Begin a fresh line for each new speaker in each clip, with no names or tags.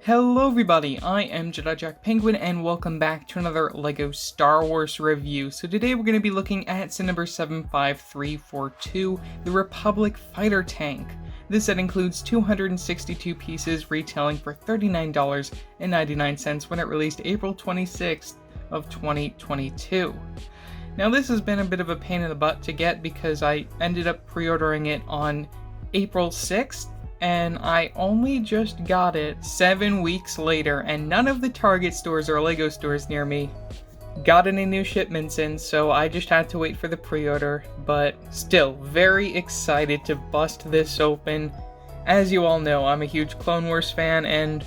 Hello everybody, I am Jedi Jack Penguin and welcome back to another LEGO Star Wars review. So today we're going to be looking at set number 75342, the Republic Fighter Tank. This set includes 262 pieces retailing for $39.99 when it released April 26th of 2022. Now this has been a bit of a pain in the butt to get because I ended up pre-ordering it on April 6th. And I only just got it 7 weeks later, and none of the Target stores or LEGO stores near me got any new shipments in, so I just had to wait for the pre-order, but still very excited to bust this open. As you all know, I'm a huge Clone Wars fan, and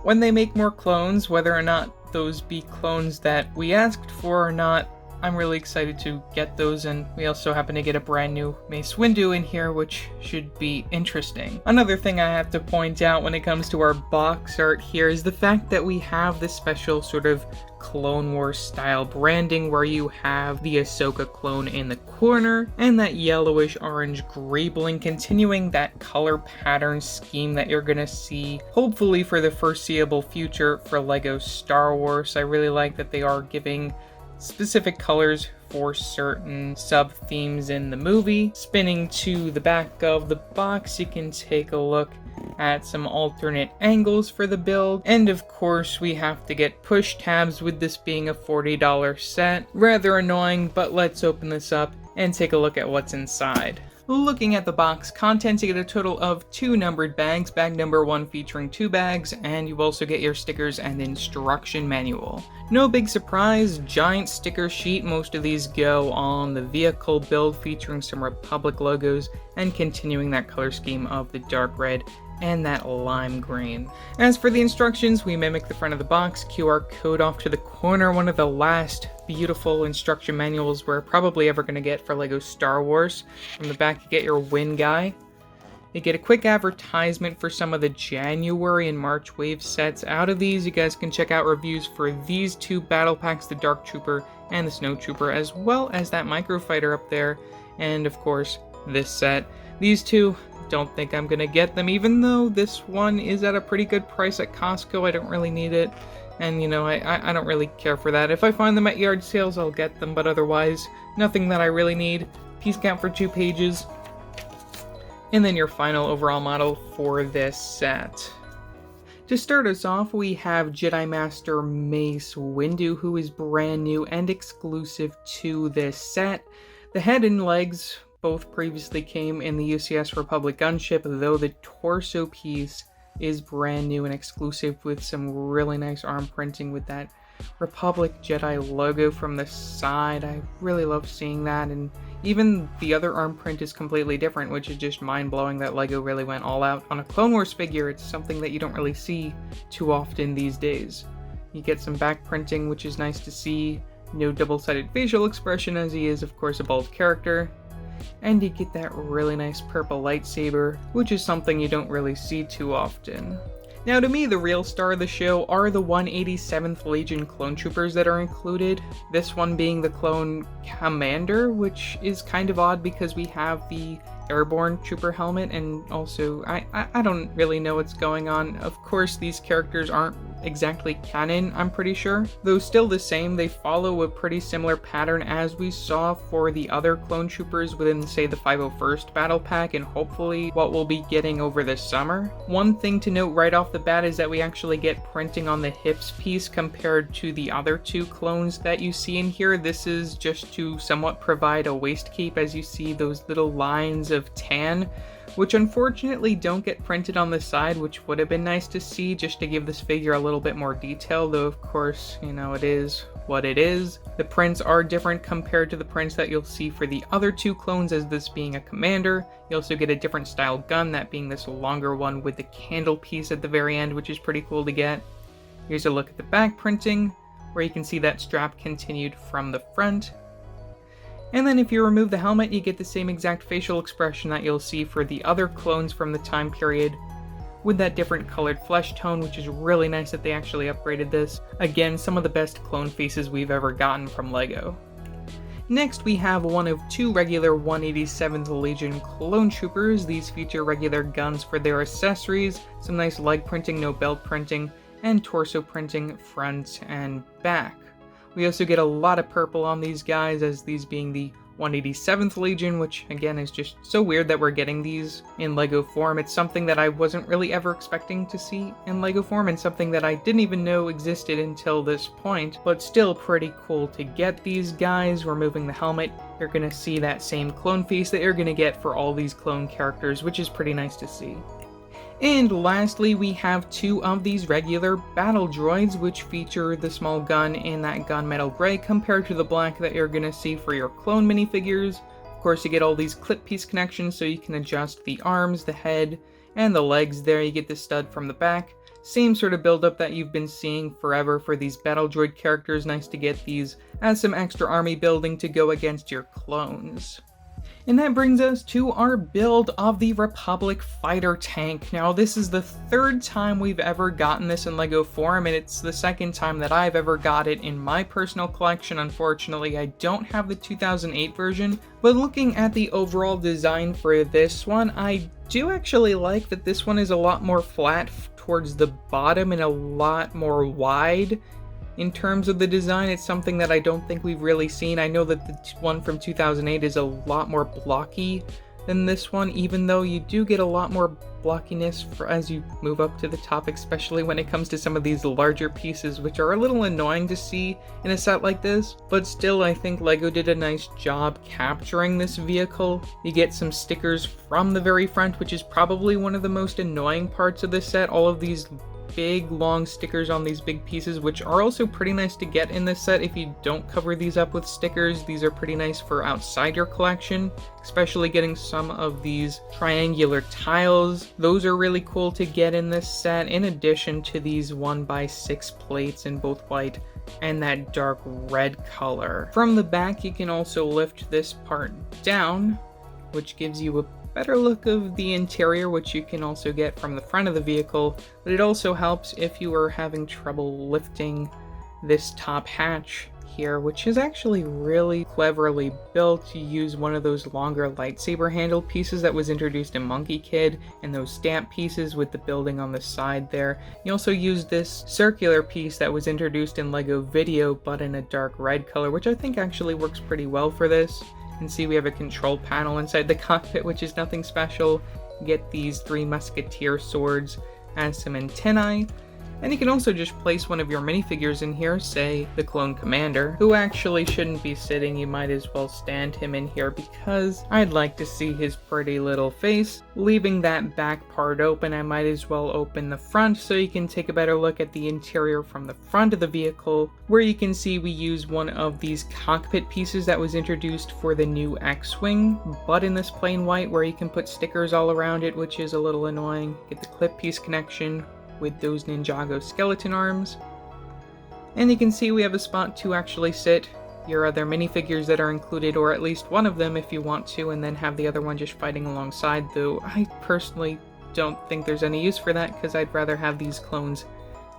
when they make more clones, whether or not those be clones that we asked for or not, I'm really excited to get those, and we also happen to get a brand new Mace Windu in here, which should be interesting. Another thing I have to point out when it comes to our box art here is the fact that we have this special sort of Clone Wars style branding where you have the Ahsoka clone in the corner and that yellowish orange greebling, continuing that color pattern scheme that you're gonna see hopefully for the foreseeable future for LEGO Star Wars. I really like that they are giving specific colors for certain sub-themes in the movie. Spinning to the back of the box, you can take a look at some alternate angles for the build, and of course we have to get push tabs with this being a $40 set. Rather annoying, but let's open this up and take a look at what's inside. Looking at the box contents, you get a total of 2 numbered bags, bag number 1 featuring 2 bags, and you also get your stickers and instruction manual. No big surprise, giant sticker sheet. Most of these go on the vehicle build featuring some Republic logos and continuing that color scheme of the dark red and that lime green. As for the instructions, we mimic the front of the box, QR code off to the corner, one of the last beautiful instruction manuals we're probably ever going to get for LEGO Star Wars. From the back you get your win guy. You get a quick advertisement for some of the January and March wave sets. Out of these, you guys can check out reviews for these 2 battle packs, the Dark Trooper and the Snow Trooper, as well as that Microfighter up there, and of course this set. These 2, don't think I'm gonna get them, even though this one is at a pretty good price at Costco. I don't really need it, and you know, I don't really care for that. If I find them at yard sales, I'll get them, but otherwise, nothing that I really need. Piece count for 2 pages, and then your final overall model for this set. To start us off, we have Jedi Master Mace Windu, who is brand new and exclusive to this set. The head and legs both previously came in the UCS Republic gunship, though the torso piece is brand new and exclusive with some really nice arm printing with that Republic Jedi logo from the side. I really love seeing that, and even the other arm print is completely different, which is just mind-blowing that LEGO really went all out on a Clone Wars figure. It's something that you don't really see too often these days. You get some back printing, which is nice to see. No double-sided facial expression, as he is of course a bald character. And you get that really nice purple lightsaber, which is something you don't really see too often. Now to me, the real star of the show are the 187th Legion clone troopers that are included, this one being the clone commander, which is kind of odd because we have the airborne trooper helmet, and also I don't really know what's going on. Of course these characters aren't exactly canon, I'm pretty sure, though still the same. They follow a pretty similar pattern as we saw for the other clone troopers within, say, the 501st battle pack, and hopefully what we'll be getting over the summer. One thing to note right off the bat is that we actually get printing on the hips piece compared to the other 2 clones that you see in here. This is just to somewhat provide a waist cape, as you see those little lines of tan, which unfortunately don't get printed on the side, which would have been nice to see just to give this figure a little bit more detail, though of course, you know, it is what it is. The prints are different compared to the prints that you'll see for the other 2 clones, as this being a commander. You also get a different style gun, that being this longer one with the candle piece at the very end, which is pretty cool to get. Here's a look at the back printing, where you can see that strap continued from the front. And then if you remove the helmet, you get the same exact facial expression that you'll see for the other clones from the time period, with that different colored flesh tone, which is really nice that they actually upgraded this. Again, some of the best clone faces we've ever gotten from LEGO. Next, we have one of two regular 187th Legion clone troopers. These feature regular guns for their accessories, some nice leg printing, no belt printing, and torso printing front and back. We also get a lot of purple on these guys, as these being the 187th Legion, which again is just so weird that we're getting these in LEGO form. It's something that I wasn't really ever expecting to see in LEGO form, and something that I didn't even know existed until this point, but still pretty cool to get these guys. Removing the helmet, you're gonna see that same clone face that you're gonna get for all these clone characters, which is pretty nice to see. And lastly, we have two of these regular battle droids, which feature the small gun in that gunmetal gray compared to the black that you're going to see for your clone minifigures. Of course, you get all these clip piece connections so you can adjust the arms, the head, and the legs there. You get the stud from the back. Same sort of build-up that you've been seeing forever for these battle droid characters. Nice to get these as some extra army building to go against your clones. And that brings us to our build of the Republic Fighter Tank. Now, this is the third time we've ever gotten this in LEGO form, and it's the second time that I've ever got it in my personal collection. Unfortunately, I don't have the 2008 version, but looking at the overall design for this one, I do actually like that this one is a lot more flat towards the bottom and a lot more wide. In terms of the design, it's something that I don't think we've really seen. I know that the one from 2008 is a lot more blocky than this one, even though you do get a lot more blockiness as you move up to the top, especially when it comes to some of these larger pieces, which are a little annoying to see in a set like this. But still, I think LEGO did a nice job capturing this vehicle. You get some stickers from the very front, which is probably one of the most annoying parts of this set. All of these big long stickers on these big pieces, which are also pretty nice to get in this set if you don't cover these up with stickers. These are pretty nice for outside your collection, especially getting some of these triangular tiles. Those are really cool to get in this set, in addition to these 1x6 plates in both white and that dark red color. From the back, you can also lift this part down, which gives you a better look of the interior, which you can also get from the front of the vehicle, but it also helps if you are having trouble lifting this top hatch here, which is actually really cleverly built. You use one of those longer lightsaber handle pieces that was introduced in Monkey Kid, and those stamp pieces with the building on the side there. You also use this circular piece that was introduced in LEGO Video, but in a dark red color, which I think actually works pretty well for this. You can see we have a control panel inside the cockpit, which is nothing special. You get these 3 musketeer swords and some antennae. And you can also just place one of your minifigures in here, say the clone commander, who actually shouldn't be sitting. You might as well stand him in here because I'd like to see his pretty little face. Leaving that back part open, I might as well open the front so you can take a better look at the interior from the front of the vehicle, where you can see we use one of these cockpit pieces that was introduced for the new X-Wing, but in this plain white, where you can put stickers all around it, which is a little annoying. Get the clip piece connection with those Ninjago skeleton arms. And you can see we have a spot to actually sit your other minifigures that are included, or at least one of them if you want to, and then have the other one just fighting alongside, though I personally don't think there's any use for that because I'd rather have these clones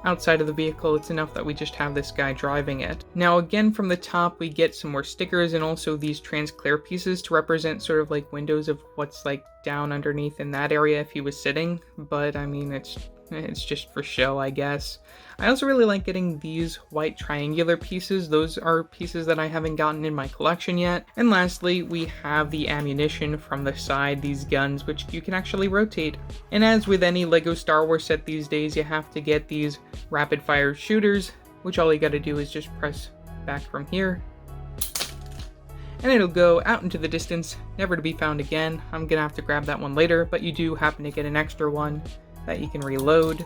outside of the vehicle. It's enough that we just have this guy driving it. Now again, from the top we get some more stickers and also these transclear pieces to represent sort of like windows of what's like down underneath in that area if he was sitting, but I mean it's just for show, I guess. I also really like getting these white triangular pieces. Those are pieces that I haven't gotten in my collection yet. And lastly, we have the ammunition from the side, these guns, which you can actually rotate. And as with any LEGO Star Wars set these days, you have to get these rapid fire shooters, which all you gotta do is just press back from here, and it'll go out into the distance, never to be found again. I'm gonna have to grab that one later, but you do happen to get an extra one that you can reload.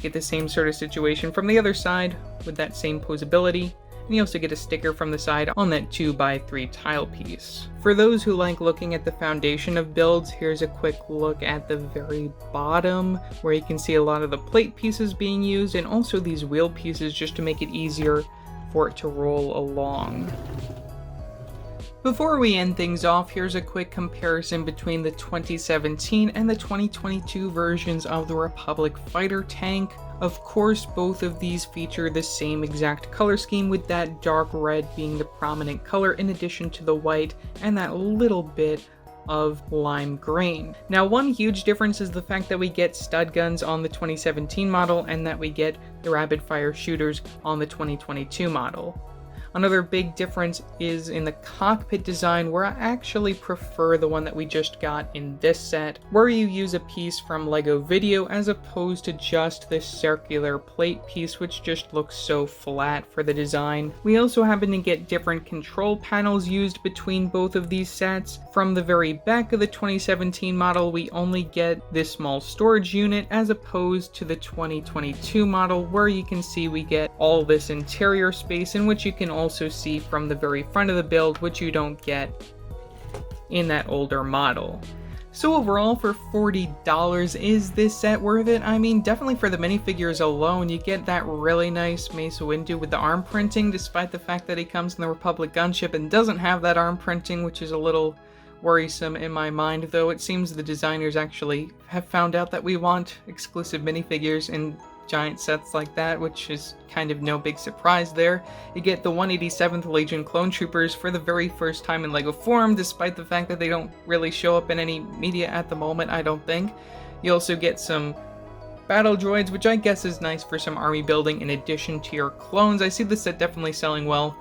Get the same sort of situation from the other side with that same posability, and you also get a sticker from the side on that 2x3 tile piece. For those who like looking at the foundation of builds, here's a quick look at the very bottom, where you can see a lot of the plate pieces being used, and also these wheel pieces just to make it easier for it to roll along. Before we end things off, here's a quick comparison between the 2017 and the 2022 versions of the Republic Fighter tank. Of course, both of these feature the same exact color scheme, with that dark red being the prominent color in addition to the white and that little bit of lime green. Now, one huge difference is the fact that we get stud guns on the 2017 model and that we get the rapid fire shooters on the 2022 model. Another big difference is in the cockpit design, where I actually prefer the one that we just got in this set, where you use a piece from LEGO Video as opposed to just this circular plate piece, which just looks so flat for the design. We also happen to get different control panels used between both of these sets. From the very back of the 2017 model, we only get this small storage unit, as opposed to the 2022 model, where you can see we get all this interior space, in which you can also see from the very front of the build, which you don't get in that older model. So overall, for $40, is this set worth it? I mean, definitely for the minifigures alone. You get that really nice Mace Windu with the arm printing, despite the fact that he comes in the Republic gunship and doesn't have that arm printing, which is a little worrisome in my mind, though it seems the designers actually have found out that we want exclusive minifigures in giant sets like that, which is kind of no big surprise there. You get the 187th Legion clone troopers for the very first time in LEGO form, despite the fact that they don't really show up in any media at the moment, I don't think. You also get some battle droids, which I guess is nice for some army building in addition to your clones. I see this set definitely selling well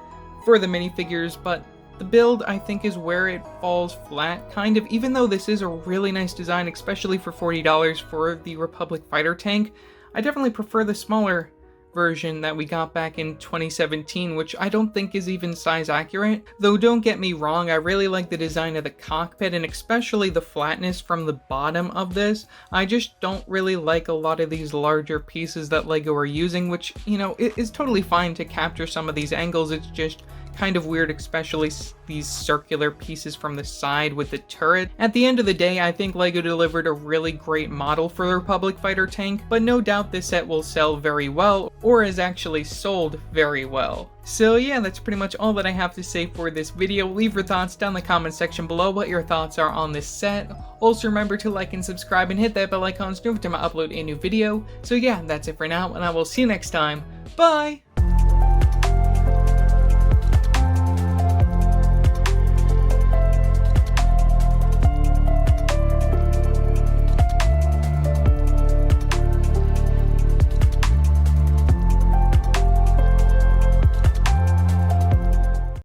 for the minifigures, but the build, I think, is where it falls flat, kind of. Even though this is a really nice design, especially for $40 for the Republic Fighter tank, I definitely prefer the smaller version that we got back in 2017, which I don't think is even size accurate. Though don't get me wrong, I really like the design of the cockpit, and especially the flatness from the bottom of this. I just don't really like a lot of these larger pieces that LEGO are using, which, you know, it is totally fine to capture some of these angles. It's just kind of weird, especially these circular pieces from the side with the turret. At the end of the day, I think LEGO delivered a really great model for the Republic Fighter tank, but no doubt this set will sell very well, or is actually sold very well. So yeah, that's pretty much all that I have to say for this video. Leave your thoughts down in the comment section below, what your thoughts are on this set. Also remember to like and subscribe and hit that bell icon so every time I upload a new video. So yeah, that's it for now, and I will see you next time. Bye!